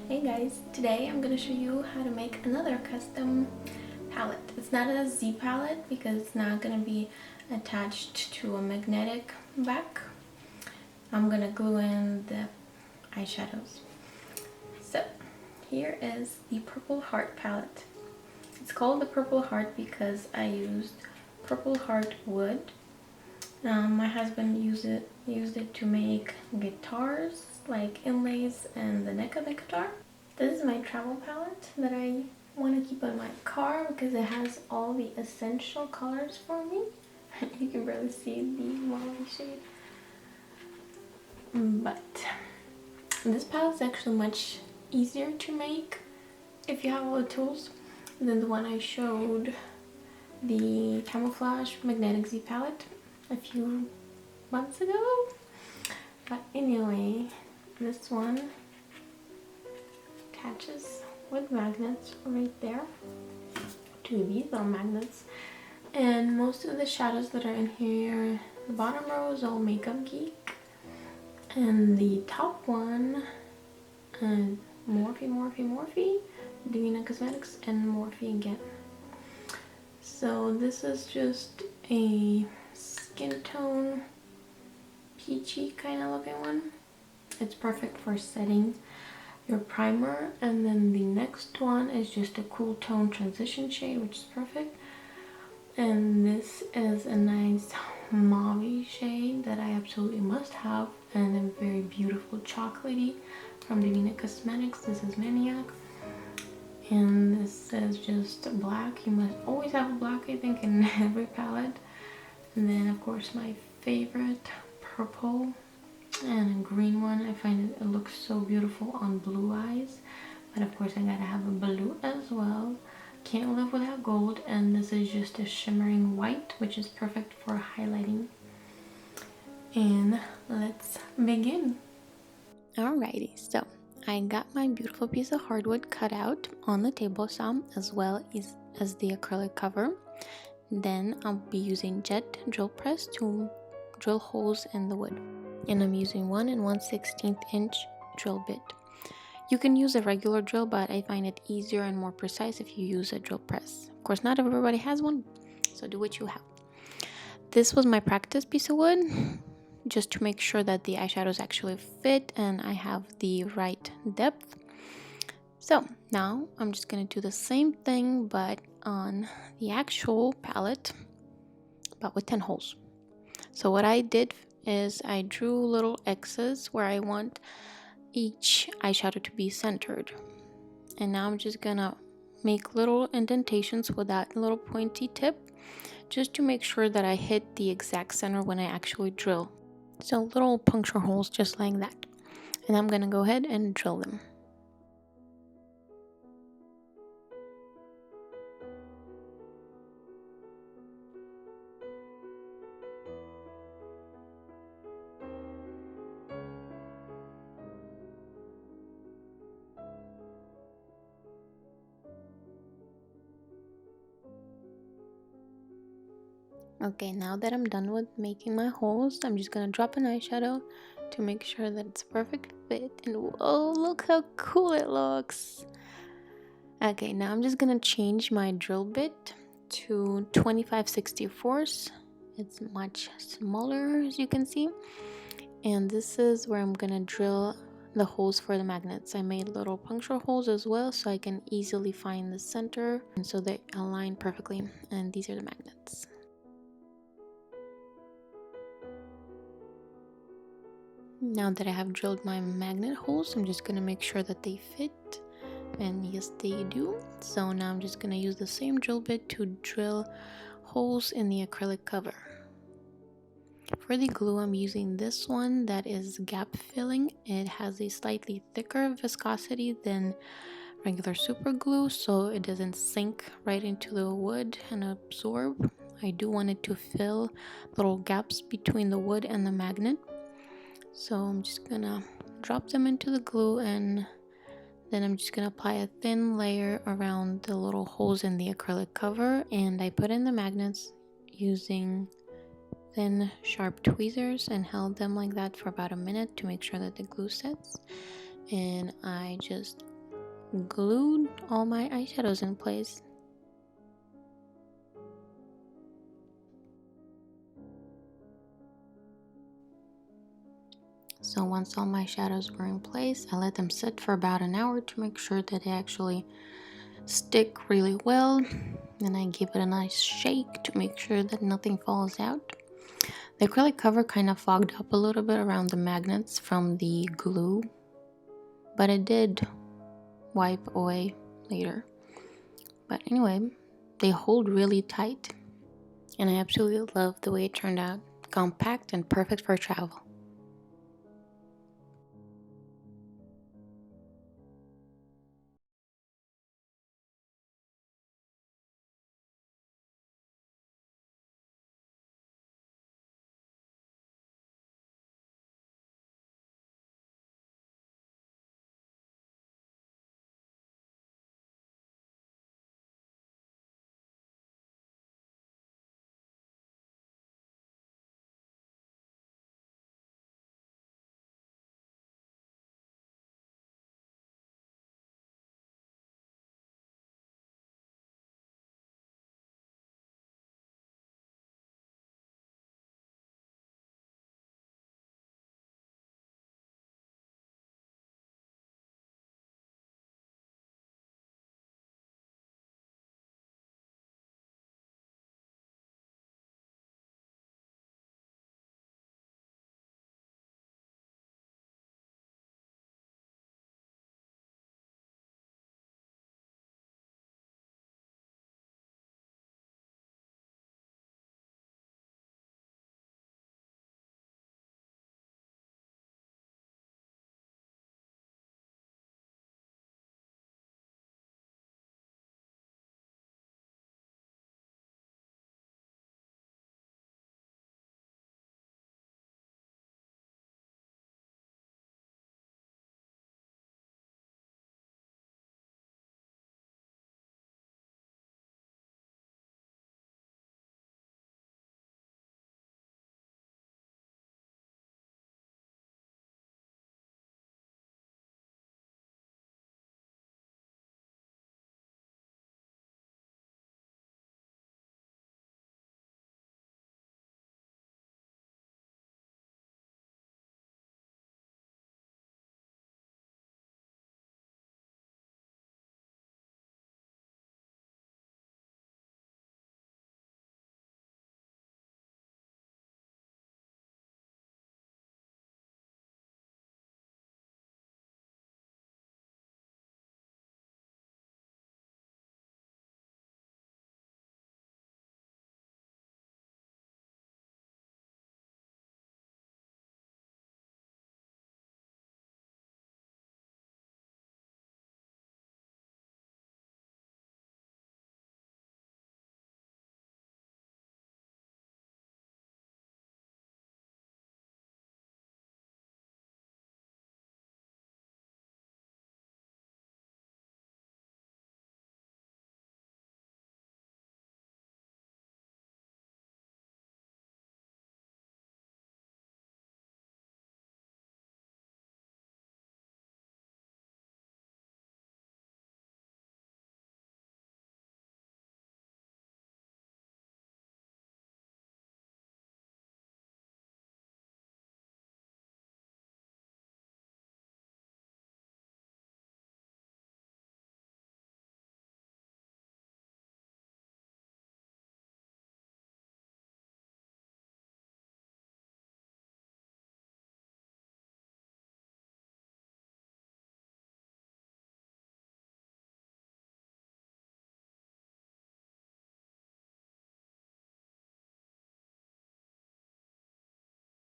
Hey guys, today I'm going to show you how to make another custom palette. It's not a Z palette because it's not going to be attached to a magnetic back. I'm going to glue in the eyeshadows. So here is the Purple Heart palette. It's called the Purple Heart because I used Purple Heart wood. My husband used it to make guitars, like inlays and the neck of the guitar. This is my travel palette that I want to keep in my car because it has all the essential colors for me. You can barely see the mauve shade. But this palette is actually much easier to make if you have all the tools than the one I showed, the Camouflage Magnetic Z palette, a few months ago. But anyway, this one attaches with magnets right there, to these little magnets, and most of the shadows that are in here, the bottom row is all Makeup Geek, and the top one, Morphe, Divina Cosmetics, and Morphe again. So this is just a skin tone peachy kind of looking one. It's perfect for setting your primer, and then the next one is just a cool tone transition shade, which is perfect. And this is a nice mauve shade that I absolutely must have, and a very beautiful chocolatey from Divina Cosmetics. This is Maniac, and this is just black. You must always have a black, I think, in every palette. And then of course my favorite, purple, and a green one. I find it looks so beautiful on blue eyes, but of course I gotta have a blue as well. Can't live without gold. And this is just a shimmering white, which is perfect for highlighting. And let's begin. Alrighty, so I got my beautiful piece of hardwood cut out on the table saw, as well as the acrylic cover. Then I'll be using jet drill press to drill holes in the wood, and I'm using 1 1/16 inch drill bit. You can use a regular drill, but I find it easier and more precise if you use a drill press. Of course, not everybody has one, so do what you have. This was my practice piece of wood, just to make sure that the eyeshadows actually fit and I have the right depth. So now I'm just going to do the same thing, but on the actual palette, but with 10 holes. So what I did is I drew little X's where I want each eyeshadow to be centered. And now I'm just gonna make little indentations with that little pointy tip, just to make sure that I hit the exact center when I actually drill. So little puncture holes just like that. And I'm gonna go ahead and drill them. Okay, now that I'm done with making my holes, I'm just gonna drop an eyeshadow to make sure that it's perfect fit. And oh, look how cool it looks. Okay, now I'm just gonna change my drill bit to 25/64. It's much smaller, as you can see. And this is where I'm gonna drill the holes for the magnets. I made little puncture holes as well, so I can easily find the center, and so they align perfectly. And these are the magnets. Now that I have drilled my magnet holes, I'm just gonna make sure that they fit, and yes, they do. So now I'm just gonna use the same drill bit to drill holes in the acrylic cover. For the glue, I'm using this one that is gap filling. It has a slightly thicker viscosity than regular super glue, so it doesn't sink right into the wood and absorb. I do want it to fill little gaps between the wood and the magnet. So I'm just gonna drop them into the glue, and then I'm just gonna apply a thin layer around the little holes in the acrylic cover. And I put in the magnets using thin sharp tweezers and held them like that for about a minute to make sure that the glue sets. And I just glued all my eyeshadows in place. So once all my shadows were in place, I let them sit for about an hour to make sure that they actually stick really well. Then I give it a nice shake to make sure that nothing falls out. The acrylic cover kind of fogged up a little bit around the magnets from the glue, but it did wipe away later. But anyway, they hold really tight, and I absolutely love the way it turned out. Compact and perfect for travel.